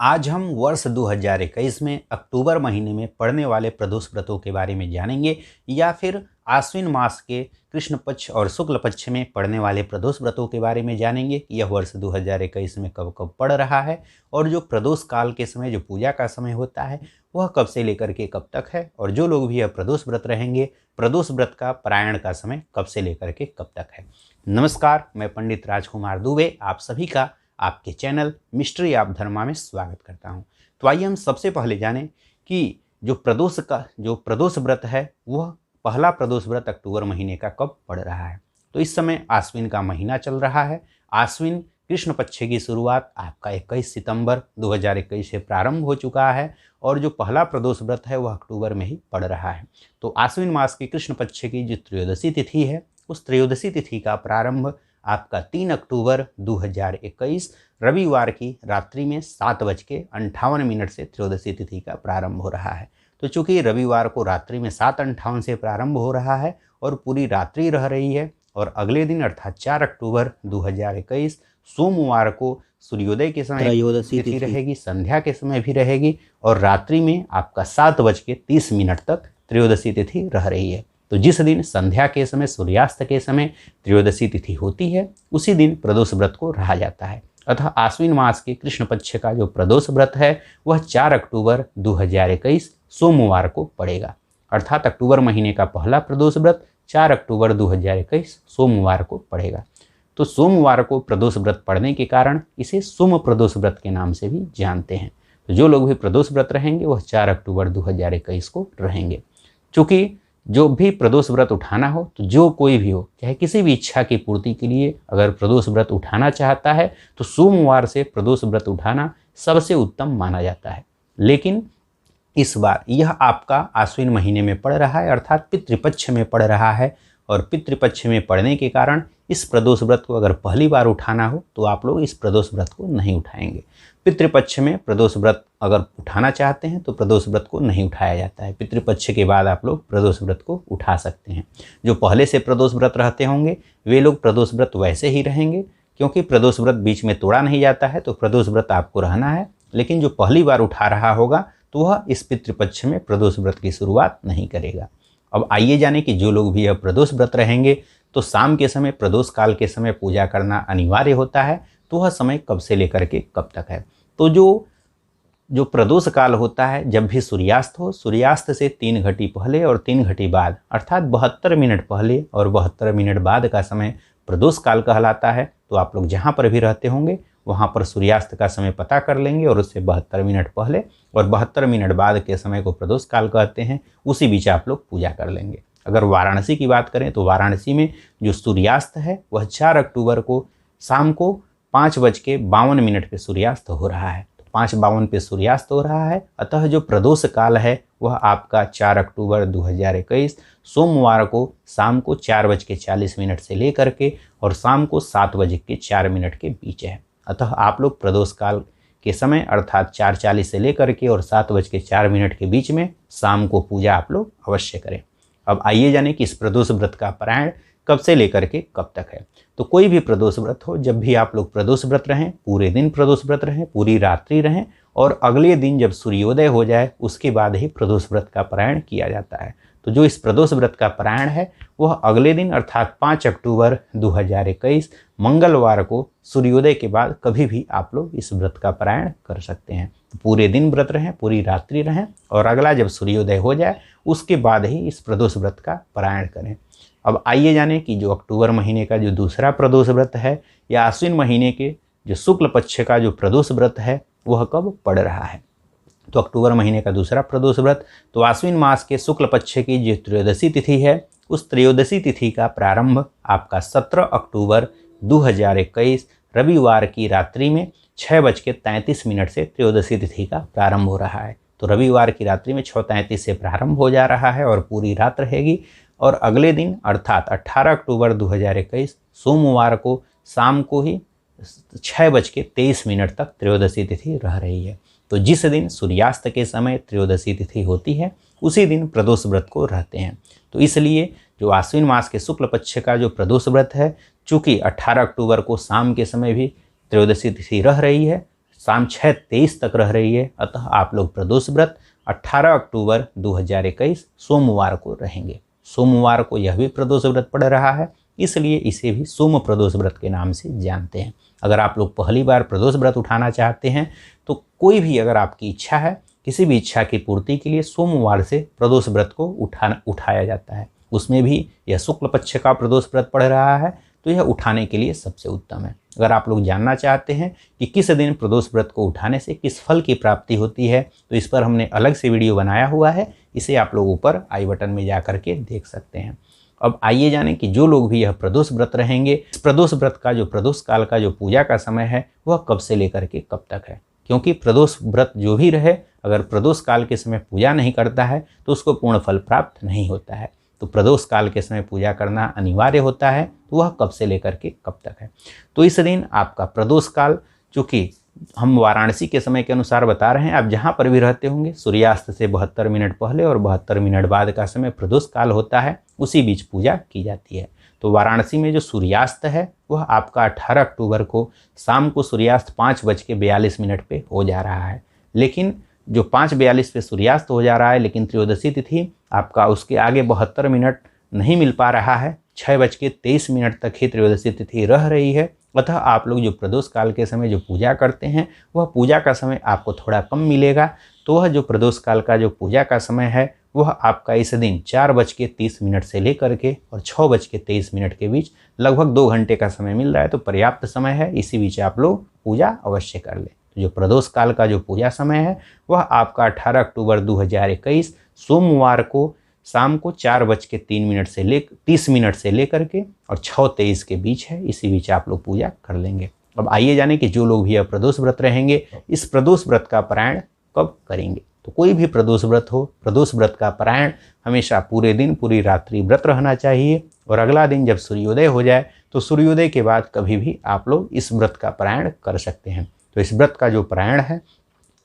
आज हम वर्ष 2021 में अक्टूबर महीने में पड़ने वाले प्रदोष व्रतों के बारे में जानेंगे या फिर आश्विन मास के कृष्ण पक्ष और शुक्ल पक्ष में पड़ने वाले प्रदोष व्रतों के बारे में जानेंगे कि यह वर्ष 2021 में कब कब पड़ रहा है और जो प्रदोष काल के समय जो पूजा का समय होता है वह कब से लेकर के कब तक है और जो लोग भी यह प्रदोष व्रत रहेंगे प्रदोष व्रत का पारायण का समय कब से लेकर के कब तक है। नमस्कार, मैं पंडित राजकुमार दुबे आप सभी का आपके चैनल मिस्ट्री ऑफ धर्मा में स्वागत करता हूं। तो आइए हम सबसे पहले जानें कि जो प्रदोष व्रत है वह पहला प्रदोष व्रत अक्टूबर महीने का कब पड़ रहा है। तो इस समय आश्विन का महीना चल रहा है। आश्विन कृष्ण पक्ष की शुरुआत आपका 21 सितंबर 2021 से प्रारंभ हो चुका है और जो पहला प्रदोष व्रत है वह अक्टूबर में ही पड़ रहा है। तो आश्विन मास की कृष्ण पक्ष की जो त्रयोदशी तिथि है उस त्रयोदशी तिथि का प्रारंभ आपका 3 अक्टूबर 2021 रविवार की रात्रि में 7:58 से त्रयोदशी तिथि का प्रारंभ हो रहा है। तो चूंकि रविवार को रात्रि में 7:58 से प्रारंभ हो रहा है और पूरी रात्रि रह रही है और अगले दिन अर्थात 4 अक्टूबर 2021 सोमवार को सूर्योदय के समय त्रयोदशी तिथि रहेगी, संध्या के समय भी रहेगी और रात्रि में आपका 7:30 तक त्रयोदशी तिथि रह रही है। तो जिस दिन संध्या के समय सूर्यास्त के समय त्रयोदशी तिथि होती है उसी दिन प्रदोष व्रत को रहा जाता है। अतः आश्विन मास के कृष्ण पक्ष का जो प्रदोष व्रत है वह 4 अक्टूबर 2021 सोमवार को पड़ेगा। अर्थात अक्टूबर महीने का पहला प्रदोष व्रत 4 अक्टूबर 2021 सोमवार को पड़ेगा। तो सोमवार को प्रदोष व्रत पड़ने के कारण इसे सोम प्रदोष व्रत के नाम से भी जानते हैं। तो जो लोग भी प्रदोष व्रत रहेंगे वह 4 अक्टूबर 2021 को रहेंगे। चूँकि जो भी प्रदोष व्रत उठाना हो तो जो कोई भी हो चाहे किसी भी इच्छा की पूर्ति के लिए अगर प्रदोष व्रत उठाना चाहता है तो सोमवार से प्रदोष व्रत उठाना सबसे उत्तम माना जाता है। लेकिन इस बार यह आपका आश्विन महीने में पड़ रहा है अर्थात पितृपक्ष में पड़ रहा है और पितृपक्ष में पड़ने के कारण इस प्रदोष व्रत को अगर पहली बार उठाना हो तो आप लोग इस प्रदोष व्रत को नहीं उठाएंगे। पितृपक्ष में प्रदोष व्रत अगर उठाना चाहते हैं तो प्रदोष व्रत को नहीं उठाया जाता है। पितृपक्ष के बाद आप लोग प्रदोष व्रत को उठा सकते हैं। जो पहले से प्रदोष व्रत रहते होंगे वे लोग प्रदोष व्रत वैसे ही रहेंगे क्योंकि प्रदोष व्रत बीच में तोड़ा नहीं जाता है तो प्रदोष व्रत आपको रहना है। लेकिन जो पहली बार उठा रहा होगा तो वह इस पितृपक्ष में प्रदोष व्रत की शुरुआत नहीं करेगा। अब आइए जाने कि जो लोग भी अब प्रदोष व्रत रहेंगे तो शाम के समय प्रदोष काल के समय पूजा करना अनिवार्य होता है। तो वह समय कब से लेकर के कब तक है। तो जो प्रदोष काल होता है जब भी सूर्यास्त हो, सूर्यास्त से 3 घटी पहले और 3 घटी बाद अर्थात 72 मिनट पहले और 72 मिनट बाद का समय प्रदोष काल कहलाता है। तो आप लोग जहाँ पर भी रहते होंगे वहाँ पर सूर्यास्त का समय पता कर लेंगे और उससे 72 मिनट पहले और 72 मिनट बाद के समय को प्रदोष काल कहते हैं। उसी बीच आप लोग पूजा कर लेंगे। अगर वाराणसी की बात करें तो वाराणसी में जो सूर्यास्त है वह 4 अक्टूबर को शाम को 5:52 पे सूर्यास्त हो रहा है। तो 5:52 पे सूर्यास्त हो रहा है। अतः जो प्रदोष काल है वह आपका 4 अक्टूबर 2021 सोमवार को शाम को 4:40 से लेकर के और शाम को 7:04 के बीच है। अतः आप लोग प्रदोष काल के समय अर्थात 4:40 से लेकर के और 7:04 के बीच में शाम को पूजा आप लोग अवश्य करें। अब आइए जाने कि इस प्रदोष व्रत का पारायण कब से लेकर के कब तक है। तो कोई भी प्रदोष व्रत हो, जब भी आप लोग प्रदोष व्रत रहें, पूरे दिन प्रदोष व्रत रहें, पूरी रात्रि रहें और अगले दिन जब सूर्योदय हो जाए उसके बाद ही प्रदोष व्रत का पारायण किया जाता है। तो जो इस प्रदोष व्रत का पारायण है वह अगले दिन अर्थात 5 अक्टूबर 2021 मंगलवार को सूर्योदय के बाद कभी भी आप लोग इस व्रत का पारायण कर सकते हैं। पूरे दिन व्रत रहें, पूरी रात्रि रहें और अगला जब सूर्योदय हो जाए उसके बाद ही इस प्रदोष व्रत का पारायण करें। अब आइए जाने कि जो अक्टूबर महीने का जो दूसरा प्रदोष व्रत है या आश्विन महीने के जो शुक्ल पक्ष का जो प्रदोष व्रत है वह कब पड़ रहा है। तो अक्टूबर महीने का दूसरा प्रदोष व्रत तो आश्विन मास के शुक्ल पक्ष की जो त्रयोदशी तिथि है उस त्रयोदशी तिथि का प्रारंभ आपका 17 अक्टूबर 2021 रविवार की रात्रि में 6:33 से त्रयोदशी तिथि का प्रारंभ हो रहा है। तो रविवार की रात्रि में 6:33 से प्रारंभ हो जा रहा है और पूरी रात रहेगी और अगले दिन अर्थात 18 अक्टूबर 2021 सोमवार को शाम को ही 6:23 तक त्रयोदशी तिथि रह रही है। तो जिस दिन सूर्यास्त के समय त्रयोदशी तिथि होती है उसी दिन प्रदोष व्रत को रहते हैं। तो इसलिए जो आश्विन मास के शुक्ल पक्ष का जो प्रदोष व्रत है, चूँकि 18 अक्टूबर को शाम के समय भी त्रयोदशी तिथि रह रही है, शाम 6:23 तक रह रही है। अतः आप लोग प्रदोष व्रत 18 अक्टूबर 2021 सोमवार को रहेंगे। सोमवार को यह भी प्रदोष व्रत पड़ रहा है, इसलिए इसे भी सोम प्रदोष व्रत के नाम से जानते हैं। अगर आप लोग पहली बार प्रदोष व्रत उठाना चाहते हैं तो कोई भी अगर आपकी इच्छा है, किसी भी इच्छा की पूर्ति के लिए सोमवार से प्रदोष व्रत को उठाया जाता है। उसमें भी यह शुक्ल पक्ष का प्रदोष व्रत पड़ रहा है तो यह उठाने के लिए सबसे उत्तम है। अगर आप लोग जानना चाहते हैं कि किस दिन प्रदोष व्रत को उठाने से किस फल की प्राप्ति होती है तो इस पर हमने अलग से वीडियो बनाया हुआ है, इसे आप लोग ऊपर आई बटन में जा करके देख सकते हैं। अब आइए जानें कि जो लोग भी यह प्रदोष व्रत रहेंगे, इस प्रदोष व्रत का जो प्रदोष काल का जो पूजा का समय है वह कब से लेकर के कब तक है। क्योंकि प्रदोष व्रत जो भी रहे, अगर प्रदोष काल के समय पूजा नहीं करता है तो उसको पूर्ण फल प्राप्त नहीं होता है। तो प्रदोष काल के समय पूजा करना अनिवार्य होता है। तो वह कब से लेकर के कब तक है। तो इस दिन आपका प्रदोष काल, चूँकि हम वाराणसी के समय के अनुसार बता रहे हैं, आप जहाँ पर भी रहते होंगे सूर्यास्त से 72 मिनट पहले और 72 मिनट बाद का समय प्रदोष काल होता है, उसी बीच पूजा की जाती है। तो वाराणसी में जो सूर्यास्त है वह आपका 18 अक्टूबर को शाम को सूर्यास्त 5:42 पे हो जा रहा है। लेकिन जो 5:42 पे सूर्यास्त हो जा रहा है, लेकिन त्रयोदशी तिथि आपका उसके आगे 72 मिनट नहीं मिल पा रहा है, 6:23 तक ही त्रयोदशी तिथि रह रही है। अतः आप लोग जो प्रदोष काल के समय जो पूजा करते हैं वह पूजा का समय आपको थोड़ा कम मिलेगा। तो वह जो प्रदोष काल का जो पूजा का समय है वह आपका इस दिन 4:30 से लेकर के और 6:23 के बीच लगभग 2 घंटे का समय मिल रहा है। तो पर्याप्त समय है, इसी बीच आप लोग पूजा अवश्य कर लें। तो जो प्रदोष काल का जो पूजा समय है वह आपका 18 अक्टूबर 2021 सोमवार को शाम को 4:30 से लेकर के और 6:23 के बीच है, इसी बीच आप लोग पूजा कर लेंगे। अब आइए जाने कि जो लोग भी यह प्रदोष व्रत रहेंगे, इस प्रदोष व्रत का पारायण कब करेंगे। तो कोई भी प्रदोष व्रत हो, प्रदोष व्रत का पारायण हमेशा पूरे दिन पूरी रात्रि व्रत रहना चाहिए और अगला दिन जब सूर्योदय हो जाए तो सूर्योदय के बाद कभी भी आप लोग इस व्रत का पारायण कर सकते हैं। तो इस व्रत का जो पारायण है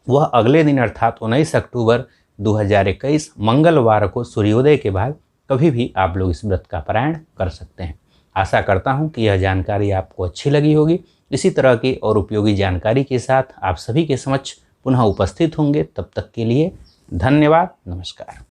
वह अगले दिन अर्थात 19 अक्टूबर 2021 मंगलवार को सूर्योदय के बाद कभी भी आप लोग इस व्रत का पारायण कर सकते हैं। आशा करता हूं कि यह जानकारी आपको अच्छी लगी होगी। इसी तरह की और उपयोगी जानकारी के साथ आप सभी के समक्ष पुनः उपस्थित होंगे। तब तक के लिए धन्यवाद, नमस्कार।